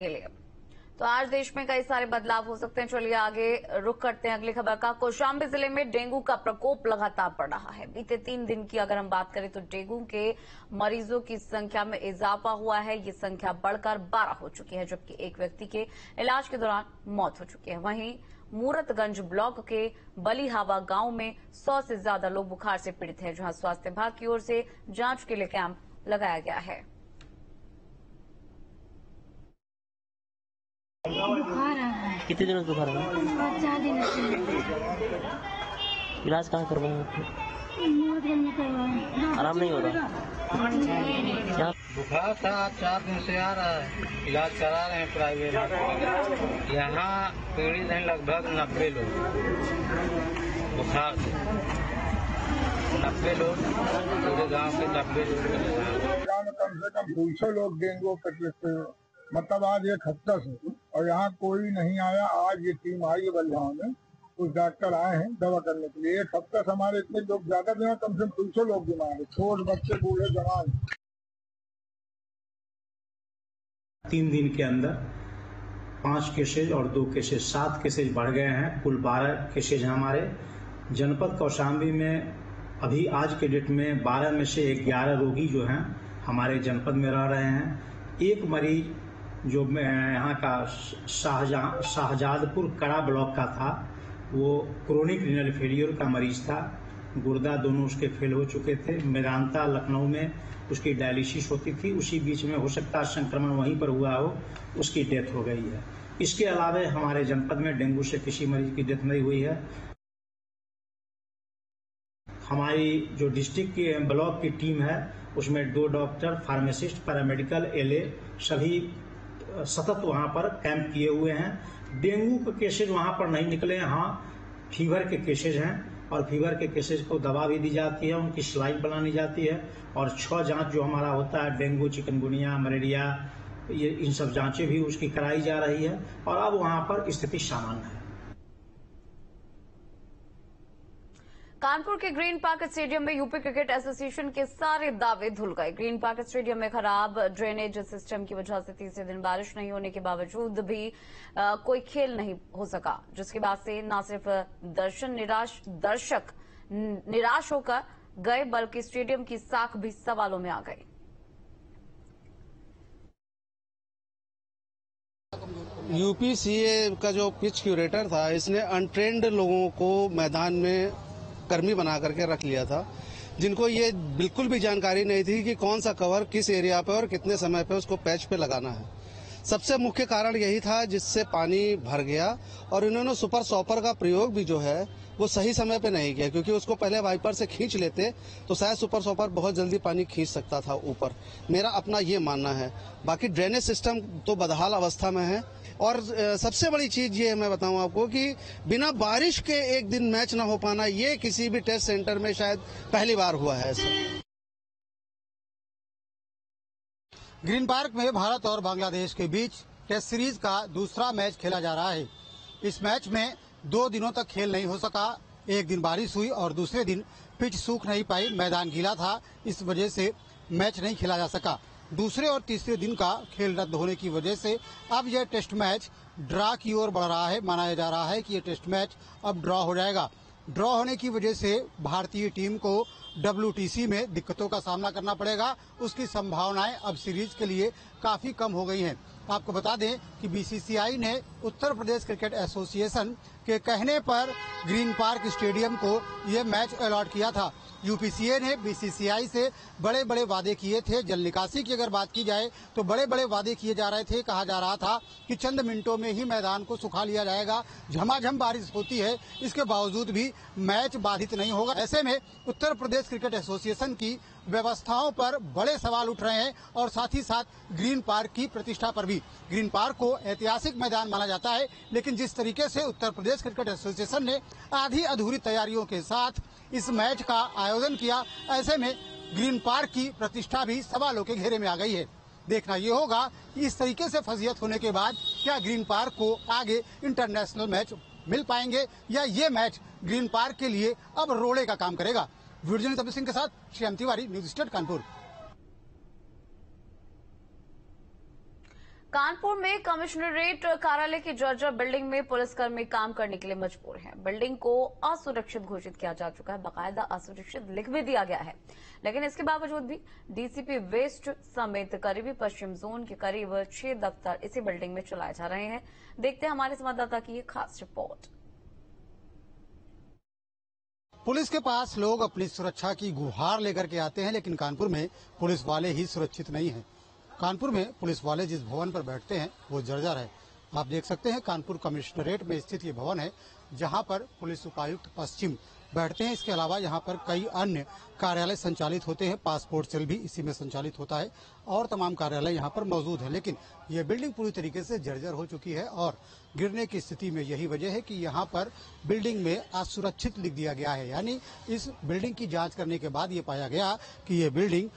के लिए। तो आज देश में कई सारे बदलाव हो सकते हैं। चलिए आगे रुख करते हैं अगली खबर का। कौशाम्बी जिले में डेंगू का प्रकोप लगातार बढ़ रहा है। बीते 3 दिन की अगर हम बात करें तो डेंगू के मरीजों की संख्या में इजाफा हुआ है। ये संख्या बढ़कर 12 हो चुकी है, जबकि एक व्यक्ति के इलाज के दौरान मौत हो चुकी है। वहीं मूरतगंज ब्लॉक के बलीहावा गांव में 100 से ज्यादा लोग बुखार से पीड़ित हैं, जहां स्वास्थ्य विभाग की ओर से जांच के लिए कैंप लगाया गया है। बुखार है। कितने दिनों से बुखार है? 4 दिन से। इलाज कहाँ करवाएं आराम नहीं हो रहा? क्या बुखार था 4 दिन से आ रहा है। इलाज करा रहे हैं प्राइवेट। यहाँ पीड़ित हैं लगभग 90 लोग बुखार से। 90 लोग पूरे गांव के 90 लोग। कम से कम 200 लोग डेंगू पीड़ित, मतलब आज 1 हफ्ता से, और यहाँ कोई नहीं आया। आज ये टीम आई है बलिहाव में, कुछ डॉक्टर आए हैं दवा करने के लिए। 1 हफ्ता से हमारे इतने लोग ज्यादा नहीं, कम से कम 200 लोग बीमार है, छोटे बच्चे बूढ़े जवान। 3 दिन के अंदर 5 केसेज और 2 केसेज 7 केसेज बढ़ गए हैं। कुल 12 केसेज हैं हमारे जनपद कौशाम्बी में। अभी आज के डेट में 12 में से 11 रोगी जो हैं हमारे जनपद में रह रहे हैं। एक मरीज जो यहाँ का शाहजादपुर कड़ा ब्लॉक का था, वो क्रोनिक रीनल फेलियर का मरीज था। गुर्दा दोनों उसके फेल हो चुके थे। मेदांता लखनऊ में उसकी डायलिसिस होती थी, उसी बीच में हो सकता है संक्रमण वहीं पर हुआ हो, उसकी डेथ हो गई है। इसके अलावा हमारे जनपद में डेंगू से किसी मरीज की डेथ नहीं हुई है। हमारी जो डिस्ट्रिक्ट की ब्लॉक की टीम है उसमें 2 डॉक्टर, फार्मासिस्ट, पैरामेडिकल, एलए सभी सतत वहां पर कैंप किए हुए हैं। डेंगू के केसेज वहां पर नहीं निकले। हाँ, फीवर के केसेज हैं और फीवर के केसेज को दवा भी दी जाती है, उनकी स्लाइन बनानी जाती है। और 6 जांच जो हमारा होता है डेंगू, चिकनगुनिया, मलेरिया, ये इन सब जांचें भी उसकी कराई जा रही है। और अब वहां पर स्थिति सामान्य है। कानपुर के ग्रीन पार्क स्टेडियम में यूपी क्रिकेट एसोसिएशन के सारे दावे धुल गए। ग्रीन पार्क स्टेडियम में खराब ड्रेनेज सिस्टम की वजह से तीसरे दिन बारिश नहीं होने के बावजूद भी कोई खेल नहीं हो सका, जिसके बाद से न सिर्फ दर्शक निराश होकर गए, बल्कि स्टेडियम की साख भी सवालों में आ गई। यूपीसीए का जो पिच क्यूरेटर था, इसने अनट्रेंड लोगों को मैदान में कर्मी बना करके रख लिया था, जिनको ये बिल्कुल भी जानकारी नहीं थी कि कौन सा कवर किस एरिया पे और कितने समय पे उसको पैच पे लगाना है। सबसे मुख्य कारण यही था जिससे पानी भर गया। और इन्होंने सुपर सॉपर का प्रयोग भी जो है वो सही समय पे नहीं किया, क्योंकि उसको पहले वाइपर से खींच लेते तो शायद सुपर सॉपर बहुत जल्दी पानी खींच सकता था ऊपर। मेरा अपना ये मानना है। बाकी ड्रेनेज सिस्टम तो बदहाल अवस्था में है। और सबसे बड़ी चीज ये मैं बताऊं आपको कि बिना बारिश के एक दिन मैच न हो पाना, ये किसी भी टेस्ट सेंटर में शायद पहली बार हुआ है ऐसा। ग्रीन पार्क में भारत और बांग्लादेश के बीच टेस्ट सीरीज का दूसरा मैच खेला जा रहा है। इस मैच में 2 दिनों तक खेल नहीं हो सका। एक दिन बारिश हुई और दूसरे दिन पिच सूख नहीं पाई, मैदान गीला था, इस वजह से मैच नहीं खेला जा सका। दूसरे और तीसरे दिन का खेल रद्द होने की वजह से अब यह टेस्ट मैच ड्रा की ओर बढ़ रहा है। माना जा रहा है कि यह टेस्ट मैच अब ड्रॉ हो जाएगा। ड्रॉ होने की वजह से भारतीय टीम को WTC में दिक्कतों का सामना करना पड़ेगा। उसकी संभावनाएं अब सीरीज के लिए काफी कम हो गई हैं। आपको बता दें कि BCCI ने उत्तर प्रदेश क्रिकेट एसोसिएशन के कहने पर ग्रीन पार्क स्टेडियम को यह मैच अलॉट किया था। UPCA ने BCCI से बड़े बड़े वादे किए थे। जल निकासी की अगर बात की जाए तो बड़े बड़े वादे किए जा रहे थे। कहा जा रहा था कि चंद मिनटों में ही मैदान को सुखा लिया जाएगा। झमाझम बारिश होती है, इसके बावजूद भी मैच बाधित नहीं होगा। ऐसे में उत्तर प्रदेश क्रिकेट एसोसिएशन की व्यवस्थाओं पर बड़े सवाल उठ रहे हैं और साथ ही साथ ग्रीन पार्क की प्रतिष्ठा पर भी। ग्रीन पार्क को ऐतिहासिक मैदान माना जाता है, लेकिन जिस तरीके से उत्तर प्रदेश क्रिकेट एसोसिएशन ने आधी अधूरी तैयारियों के साथ इस मैच का आयोजन किया, ऐसे में ग्रीन पार्क की प्रतिष्ठा भी सवालों के घेरे में आ गई है। देखना ये होगा कि इस तरीके से फजीयत होने के बाद क्या ग्रीन पार्क को आगे इंटरनेशनल मैच मिल पाएंगे या ये मैच ग्रीन पार्क के लिए अब रोड़े का काम करेगा। वीडियो जर्नलिस्ट अभिषेक सिंह के साथ श्याम तिवारी, न्यूज स्टेट कानपुर। कानपुर में कमिश्नरेट कार्यालय की जर्जर बिल्डिंग में पुलिसकर्मी काम करने के लिए मजबूर हैं। बिल्डिंग को असुरक्षित घोषित किया जा चुका है, बाकायदा असुरक्षित लिख भी दिया गया है, लेकिन इसके बावजूद भी डीसीपी वेस्ट समेत करीबी पश्चिम जोन के करीब 6 दफ्तर इसी बिल्डिंग में चलाए जा रहे हैं। देखते हैं हमारे संवाददाता की ये खास रिपोर्ट। पुलिस के पास लोग अपनी सुरक्षा की गुहार लेकर के आते हैं, लेकिन कानपुर में पुलिस वाले ही सुरक्षित नहीं हैं। कानपुर में पुलिस वाले जिस भवन पर बैठते हैं वो जर्जर है। आप देख सकते हैं कानपुर कमिश्नरेट में स्थित ये भवन है, जहां पर पुलिस उपायुक्त पश्चिम बैठते हैं। इसके अलावा यहाँ पर कई अन्य कार्यालय संचालित होते हैं, पासपोर्ट सेल भी इसी में संचालित होता है और तमाम कार्यालय यहाँ पर मौजूद है। लेकिन यह बिल्डिंग पूरी तरीके से जर्जर हो चुकी है और गिरने की स्थिति में यही वजह है कि यहाँ पर बिल्डिंग में असुरक्षित लिख दिया गया है। यानी इस बिल्डिंग की जांच करने के बाद ये पाया गया कि ये बिल्डिंग